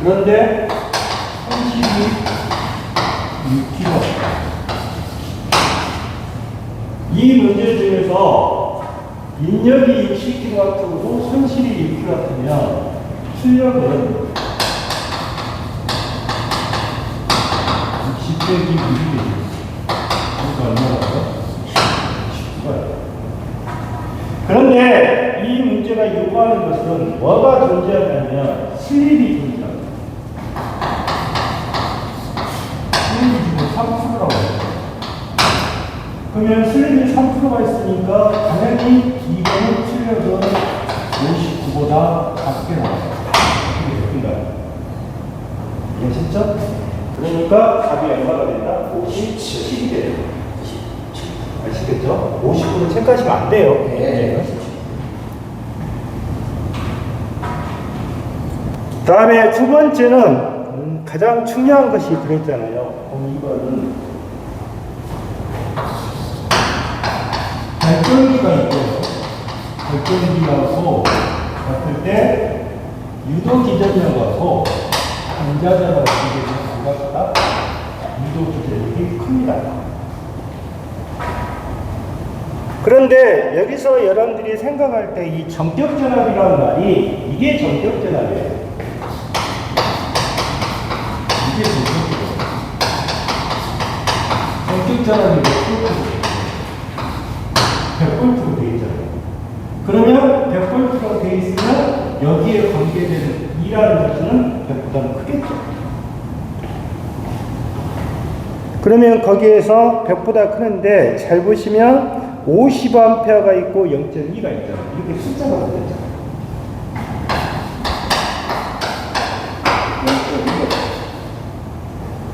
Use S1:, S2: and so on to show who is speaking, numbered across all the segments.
S1: 그런데 32kg. 이 문제 중에서 인력이 60kW고 손실이 6kW면 출력은 60 빼기 1이 그러니까 얼마라고요? 19가요. 그런데 이 문제가 요구하는 것은 뭐가 존재하냐면 슬립이 존재합니다. 슬립이 지금 3%라고 해요. 그러면 슬립이 3%가 있으니까 당연히 이거는 출력은 59보다 작게 나와요. 이게 몇 개인가요? 이해하셨죠? 그러니까 답이 얼마가 된다? 57이 돼요. 아시겠죠? 50%는 체크하시면 안 돼요. 네. 다음에 두 번째는 가장 중요한 것이 그랬잖아요. 이거는 발전기가 있고요. 발전기하고 봤을 때 유도기전력하고 전자전하고 이게 반갑다. 유도기전력이 큽니다. 그런데 여기서 여러분들이 생각할 때 이 전격전압이라는 말이 이게 전격전압이에요. 이게 전격전압이 몇 볼트로 100볼트로 되어 있잖아요. 그러면 100볼트가 되어 있으면 여기에 관계되는 E라는 것은 100보다는 크겠죠. 그러면 거기에서 100보다 크는데 잘 보시면 50A가 있고 0.2가 있잖아요. 이렇게 숫자가 되잖아요.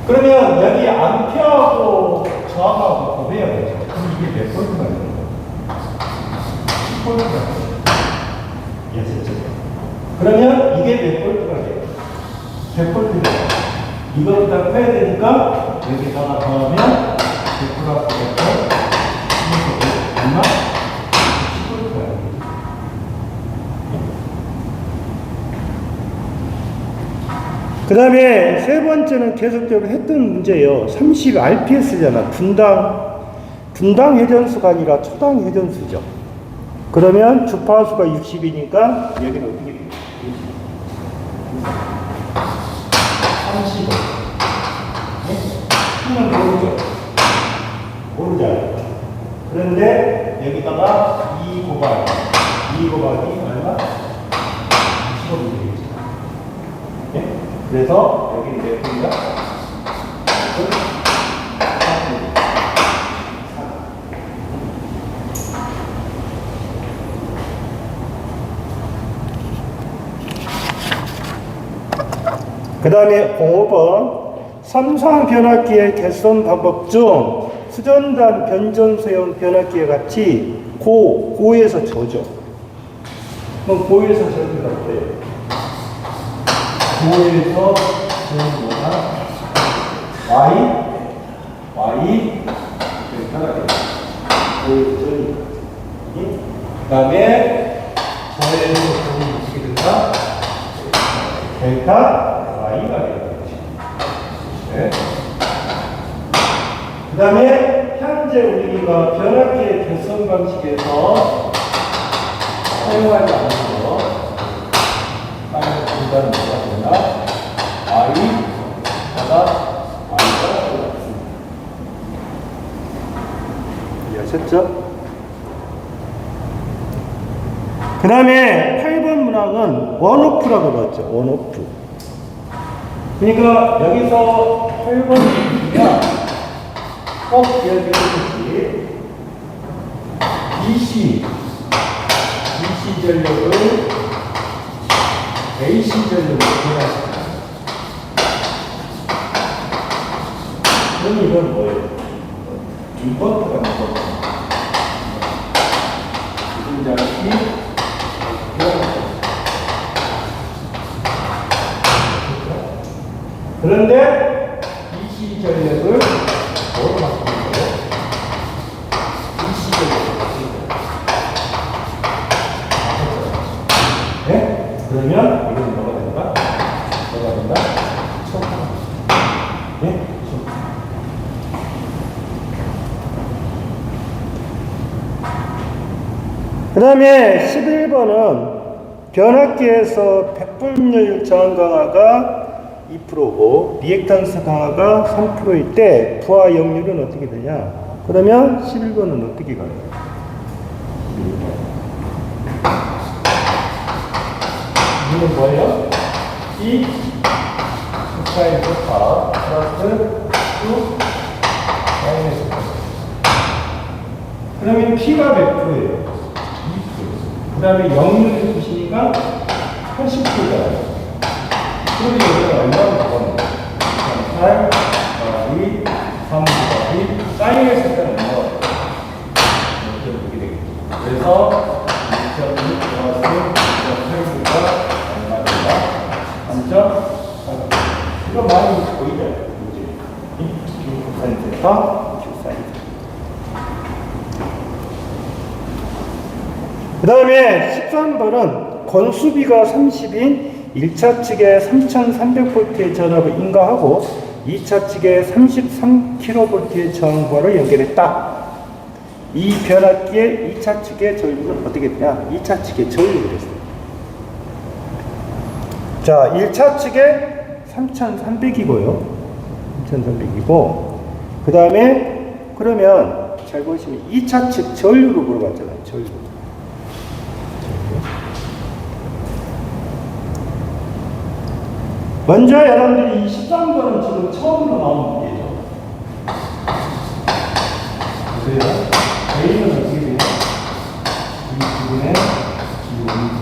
S1: 그러면 여기 암페어하고 저항하고 곱해야겠죠. 그럼 이게 몇 볼트가 되는 거예요? 10볼트가 돼요. 이해하셨죠? 그러면 이게 몇 볼트가 돼요? 100볼트가 돼요. 이걸 다 빼야 되니까 여기다가 더하면 100 플러스 100 얼마? 10볼트가 돼요. 그 다음에 세 번째는 계속적으로 했던 문제예요. 30rps잖아. 분당 회전수가 아니라 초당 회전수죠. 그러면 주파수가 60이니까 여기는 어떻게 돼요? 35. 는 모르죠? 모르잖아요. 그런데 여기다가 2 곱하기 얼마? 15분 되겠죠. 네? 그래서 여기는 몇 분이다? 그 다음에 05번 삼성 변압기의 개선 방법 중 수전단 변전소형 변압기와 같이 고에서 저죠. 그럼 고에서 저는 어때요? 고에서 저는 뭐다? Y 델타가 돼요. 고에서 저는 그 다음에 저에서 저는 어떻게 된다? 델타 Y가 돼요. 네. 그 다음에 현재 우리가 변압기의 개선 방식에서 사용하지 않는 거 빨리 분단은 뭐가 된다? Y가 들어갔습니다. 이해하셨죠? 그 다음에 8번 문항은 원오프라고 나왔죠. 원오프. 그러니까 여기서 8번 문제가 꼭 기억해주듯이 DC 전력을 AC 전력으로 변화시킵니다. 그럼 이건 뭐예요? 인버터가 인버터. 분자기 그런데 DC 전력을 뭐로 바꾸는 거예요? DC 전력을 바꾸는 거예요. 그러면 이건 뭐가 된다? 뭐가 된다? 초크. 예? 초크. 그 다음에 11번은 변압기에서 백분율 저항 강화가 2%고 리액탄스 강화가 3%일 때 부하 역률은 어떻게 되냐? 그러면 11번은 어떻게 가요? 11번. 이건 뭐예요? E 사인 소파 플러스 2 마이너스 8. 그러면 P가 몇 프로예요? 2%. 그 다음에 역률을 보시니까 80%잖아요. 그러면 여기가 얼마나 나갑니까? 8, 2, 3, 2, 사인의 색깔은 얼마나 이렇게 보게 되겠죠. 그래서 2.2 플러스 2.8가 얼마 된다? 3.4. 이거 많이 보이죠? Q 사인. 그 다음에 13번은 건수비가 30인 1차 측에 3300V의 전압을 인가하고 2차 측에 33kV의 저항부하를 연결했다. 이 변압기의 2차 측의 전류는 어떻게 되냐? 2차 측의 전류를 했어요. 자, 1차 측에 3300이고요. 3300이고, 그 다음에, 그러면 잘 보시면 2차 측 전류를 물어봤잖아요. 전류. 먼저 여러분들이 이 13번은 지금 처음으로 나온 문제죠. 그래서 A는 어떻게 돼요? 이 부분에 기울입니다.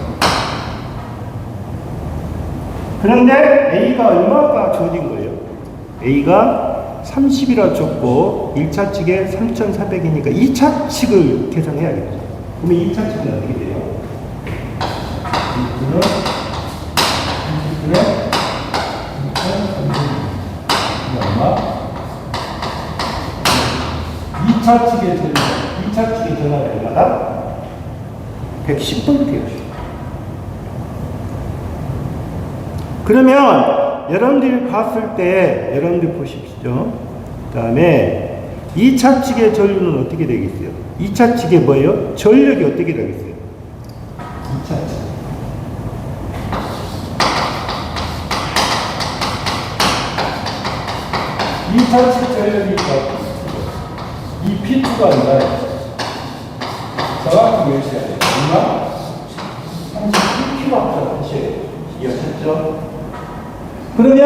S1: 그런데 A가 얼마가 주어진 거예요? A가 30이라 줬고 1차 측에 3,400이니까 2차 측을 계산해야겠죠. 그러면 2차 측은 어떻게 돼요? 이 부분은 30분에 얼마? 2차 측의 전압, 2차 측의 전압이 얼마다? 110V예요. 그러면 여러분들이 봤을 때 여러분들 보십시오. 그 다음에 2차 측의 전류는 어떻게 되겠어요? 2차 측의 뭐예요? 전력이 어떻게 되겠어요? 2차 측. 이 차측 전력이 이 P2가 얼마예요? 정확히 외우셔야 돼요. 얼마? 37kW 하셔야 돼요. 이해하셨죠? 그러면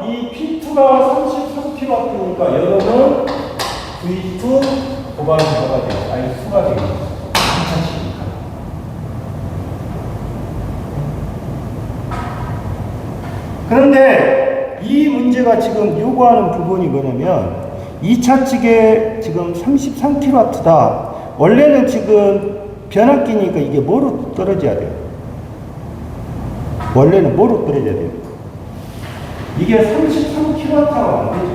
S1: 이 P2가 33kW니까 여러분 V2 고발이 뭐가 돼요? 아니, 수가 되겠죠. 2차측이니까. 그런데 이 문제가 지금 요구하는 부분이 뭐냐면 2차 측에 지금 33kW다. 원래는 지금 변압기니까 이게 뭐로 떨어져야 돼요? 원래는 뭐로 떨어져야 돼요? 이게 33kW가 안 되죠.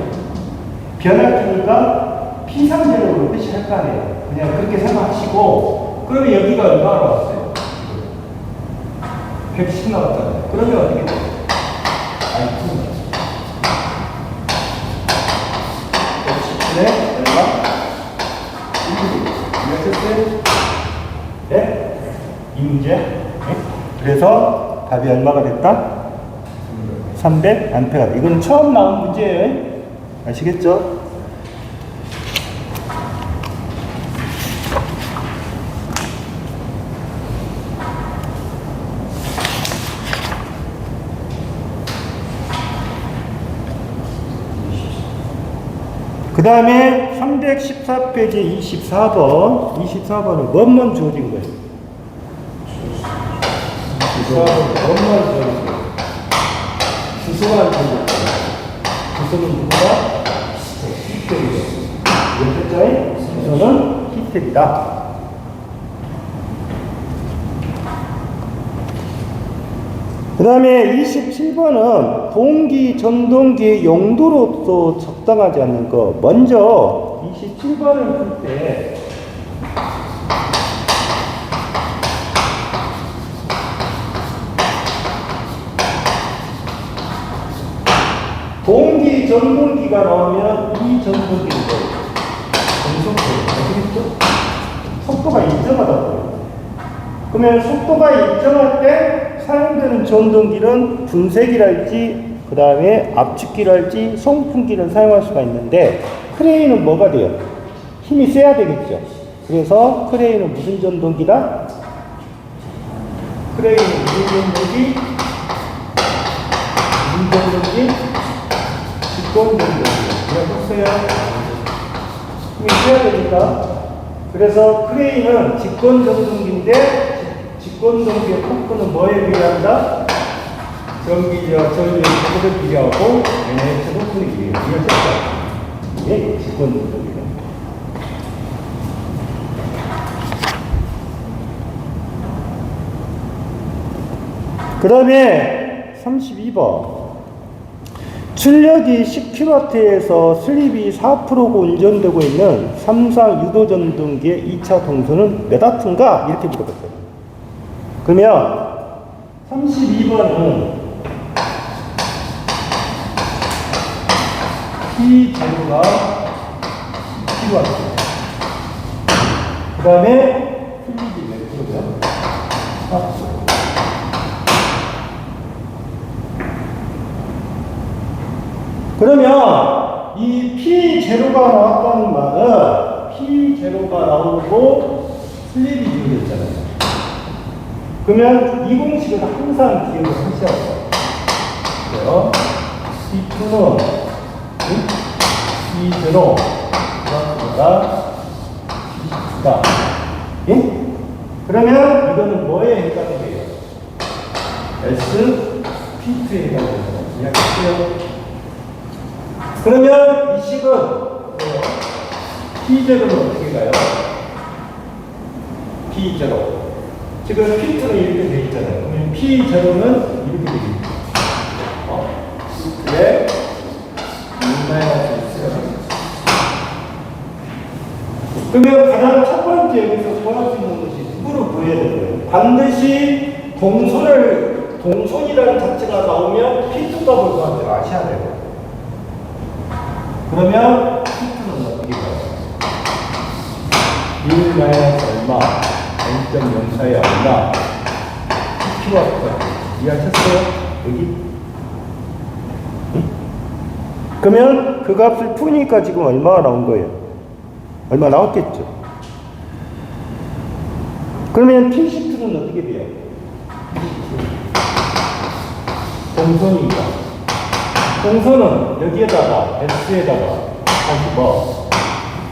S1: 변압기니까 피상제로로 표시할 거 아니에요. 그냥 그렇게 생각하시고, 그러면 여기가 얼마로 왔어요? 110 나왔잖아요. 그러면 어떻게 돼요? 아니, 110분에 얼마? 1분. 네? 이 문제? 네? 그래서 답이 얼마가 됐다? 300A. 이건 처음 나온 문제예요. 아시겠죠? 그 다음에 314페이지 24번. 24번은 뭔만 주어진 거예요? 뭔만 주어진 거예요? 주소만 주어진 거예요. 주소는 누구다? 히스텔이에요. 연습자의 주소는 히스텔이다. 그 다음에 27번은 동기, 전동기 용도로서 적당하지 않는 거. 먼저 27번을 풀 때 A 전동기가 나오면 이 전동기는 공속도 속도가 일정하다고요. 그러면 속도가 일정할 때 사용되는 전동기는 분쇄기랄지 그 다음에 압축기랄지 송풍기를 사용할 수가 있는데 크레인은 뭐가 돼요? 힘이 세야 되겠죠. 그래서 크레인은 무슨 전동기다? 크레인은 무슨 전동기? 무슨 전동기? 직권 전동기. 이해하셨어요? 힘이 세야 되니까. 그래서 크레인은 직권 전동기인데 직권 전동기의 토크는 뭐에 비례한다? 전기력, 전력을 비교하고 얘네 제곱분에 비교해요. 이해하셨죠? 이게 직권 전동기예요. 그 다음에 32번 출력이 10kW에서 슬립이 4%고 운전되고 있는 삼상 유도전동기의 2차 동선은 몇 와트인가? 이렇게 물어봤어요. 그러면 32번은 P 제로가 10kW 그 다음에 슬립이 몇 프로죠? 4%. 그러면 이 P0가 나왔다는 말은 P0가 나오고 슬립이 이루어졌잖아요. 그러면 이 공식을 항상 기억을 하셔야 돼요. 그래요. P2는 P0 가 P10다. 예? 그러면 이거는 뭐에 해당이 돼요? S P2에 해당이 됩니다. 이해하셨어요? 그러면 이 식은 P0는 어떻게 가요? P0. 지금 P2는 이렇게 되어 있잖아요. 그러면 P0는 이렇게 되겠죠. 네. 그러면 가장 첫 번째 여기서 구할 수 있는 것이 누구를 구해야 되는 거예요? 반드시 동선이라는 자체가 나오면 P2 값을 구하지 아셔야 돼요. 그러면 P2는 어떻게 가요? 1 마이너스 얼마, 0.04에 얼마, 10kW. 이해하셨어요? 여기? 응? 그러면 그 값을 푸니까 지금 얼마가 나온 거예요? 얼마 나왔겠죠? 그러면 P10는 어떻게 돼요? 동선이니까. 동선은 여기에다가 S에다가 다시 뭐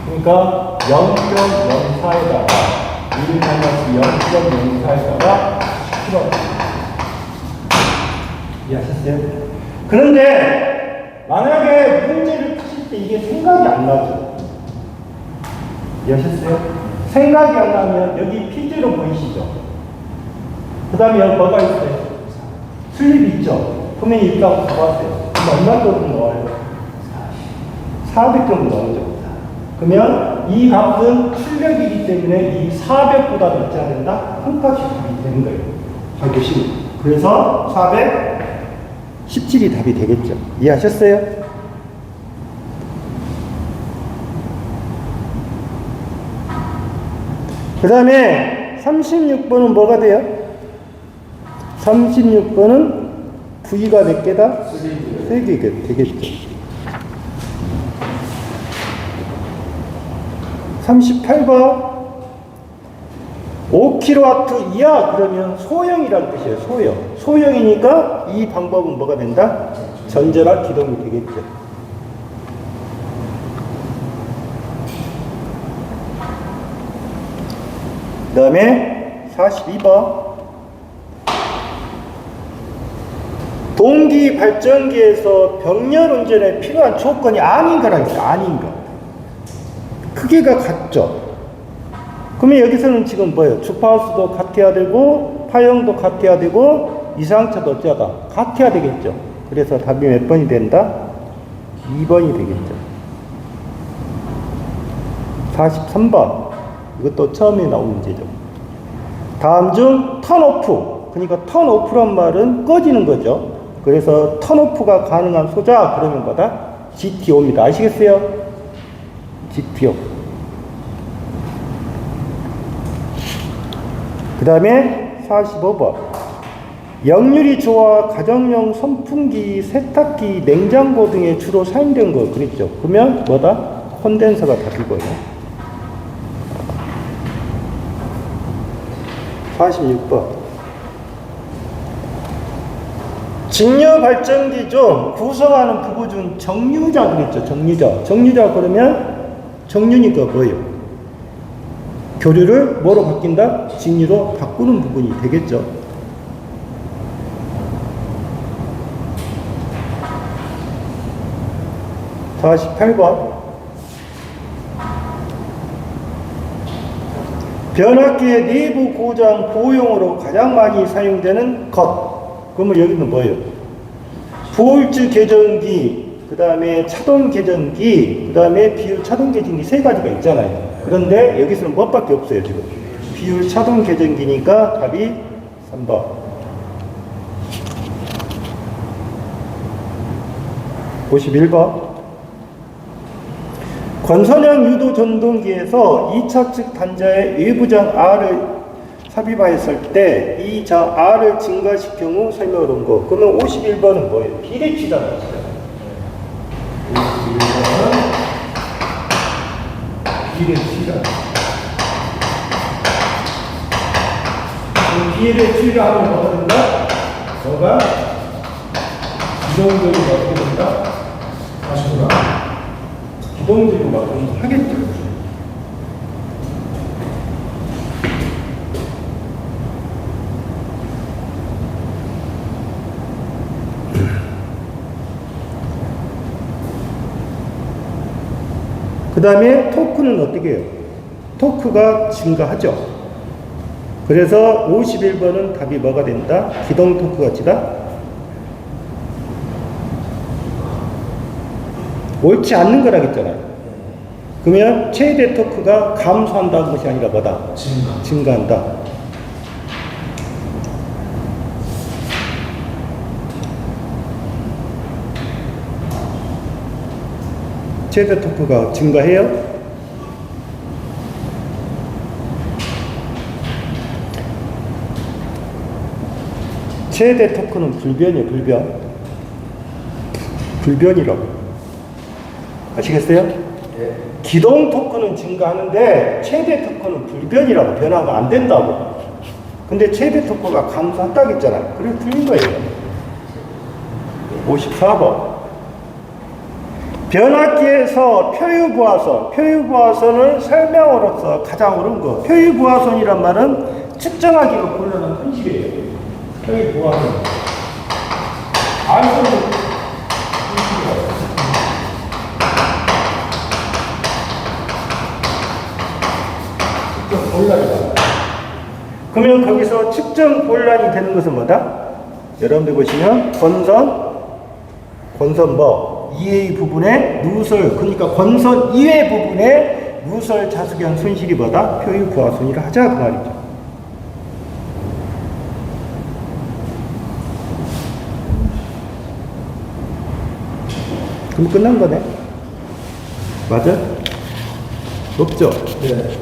S1: 그러니까 0.04에다가 1-0.04에다가 10kW. 이해하셨어요? 그런데 만약에 문제를 푸실 때 이게 생각이 안 나죠? 이해하셨어요? 생각이 안 나면 여기 P0 보이시죠? 그 다음에 여기 뭐가 있어요? 슬립이 있죠? 그러면 일단 봐보세요. 얼마 정도 나와요? 400 정도 나오죠. 그러면 이 값은 출력이기 때문에 이 400보다 낮지 않는다? 한 값이 답이 되는 거예요. 잘 보시면. 그래서 417이 답이 되겠죠. 이해하셨어요? 그 다음에 36번은 뭐가 돼요? 36번은 V가 몇 개다? 3개가 되겠죠. 38번 5kW 이하 그러면 소형이라는 뜻이에요. 소형. 소형이니까 이 방법은 뭐가 된다? 전자라 기동이 되겠죠. 그 다음에 42번 동기 발전기에서 병렬 운전에 필요한 조건이 아닌 거라니까. 아닌 거. 크기가 같죠. 그러면 여기서는 지금 뭐예요? 주파수도 같아야 되고 파형도 같아야 되고 이상차도 어쩌다 같아야 되겠죠. 그래서 답이 몇 번이 된다? 2번이 되겠죠. 43번 이것도 처음에 나온 문제죠. 다음 중 턴오프, 그러니까 턴오프란 말은 꺼지는 거죠. 그래서 턴오프가 가능한 소자 그러면 뭐다? GTO입니다. 아시겠어요? GTO. 그 다음에 45번. 역률이 좋아 가정용 선풍기, 세탁기, 냉장고 등에 주로 사용된 거 그랬죠. 그러면 뭐다? 콘덴서가 답이고요. 46번. 직류 발전기 중 구성하는 부부 중 정류자 그랬죠. 정류자 그러면 정류니까 뭐예요? 교류를 뭐로 바뀐다? 직류로 바꾸는 부분이 되겠죠. 48번. 변압기의 내부 고장 보호용으로 가장 많이 사용되는 것. 그러면 여기는 뭐예요? 보울트 개전기, 그 다음에 차동 개전기, 그 다음에 비율 차동 개전기 세 가지가 있잖아요. 그런데 여기서는 뭐밖에 없어요, 지금. 비율 차동 개전기니까 답이 3번. 51번. 건선형 유도 전동기에서 2차 측 단자의 외부장 R을 삽입하였을 때 이 자 R을 증가시킨 경우 설명을 한 거. 그러면 51번은 뭐예요? 비례치잖아요. 51번은 비례치잖아요. 비례치를 하면 뭐가 된다? 너가 기동적으로 어떻게 된다? 다시구나. 기동적으로 바꾸면 하겠죠. 그 다음에 토크는 어떻게 해요? 토크가 증가하죠. 그래서 51번은 답이 뭐가 된다? 기동 토크가 지다? 옳지 않는 거라겠잖아요. 그러면 최대 토크가 감소한다는 것이 아니라 뭐다? 증가한다. 최대 토크가 증가해요? 최대 토크는 불변이에요, 불변. 불변이라고. 아시겠어요? 네. 기동 토크는 증가하는데 최대 토크는 불변이라고. 변화가 안 된다고. 근데 최대 토크가 감소한다고 했잖아요. 그래서 틀린 거예요. 54번. 변압기에서 표유부하선을 설명으로서 가장 옳은 거. 표유부하선이란 말은 측정하기가 곤란한 현실이에요. 표유부하선. 알선은 측정 곤란이다. 그러면 거기서 측정 곤란이 되는 것은 뭐다? 여러분들 보시면 권선 뭐? 이외의 부분에 누설, 그러니까 권선 이외 부분에 누설 자수경 손실이 뭐다? 표유 부하손이라 하자 그 말이죠. 그럼 끝난 거네. 맞아? 없죠? 네.